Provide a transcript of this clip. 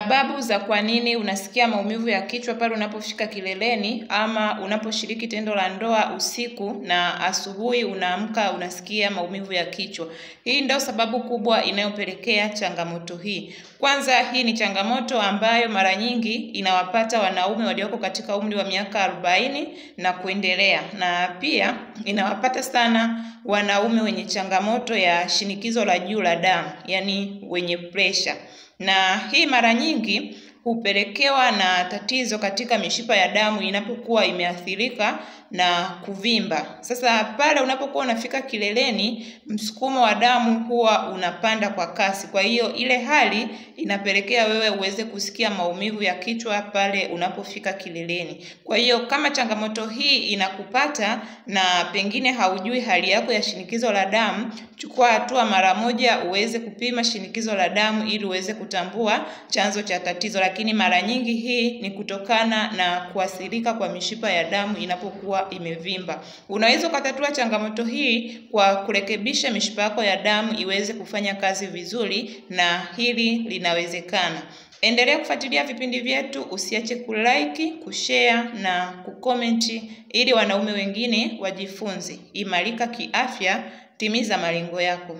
Sababu za kwa nini unasikia maumivu ya kichwa pale unapofika kileleni ama unaposhiriki tendo la ndoa usiku na asubuhi unaamka unasikia maumivu ya kichwa. Hii ndio sababu kubwa inayopelekea changamoto hii. Kwanza, hii ni changamoto ambayo mara nyingi inawapata wanaume walioko katika umri wa miaka 40 na kuendelea. Na pia inawapata sana wanaume wenye changamoto ya shinikizo la juu la damu, yani wenye pressure. Na hii mara nyingi hupelekewa na tatizo katika mishipa ya damu inapokuwa imeathirika na kuvimba. Sasa pale unapokuwa unafika kileleni, msukumo wa damu huwa unapanda kwa kasi. Kwa hiyo ile hali inapelekea wewe uweze kusikia maumivu ya kichwa pale unapofika kileleni. Kwa hiyo kama changamoto hii inakupata na pengine haujui hali yako ya shinikizo la damu, chukua hatua mara moja uweze kupima shinikizo la damu ili uweze kutambua chanzo cha tatizo. Lakini mara nyingi hii ni kutokana na kuathirika kwa mishipa ya damu inapokuwa imevimba. Unaweza kutatua changamoto hii kwa kurekebisha mishipa yako ya damu iweze kufanya kazi vizuri, na hili linawezekana. Endelea kufuatilia vipindi vyetu, usiache kulike, kushare na kukomenti ili wanaume wengine wajifunze. Imarika kiafya, timiza malengo yako.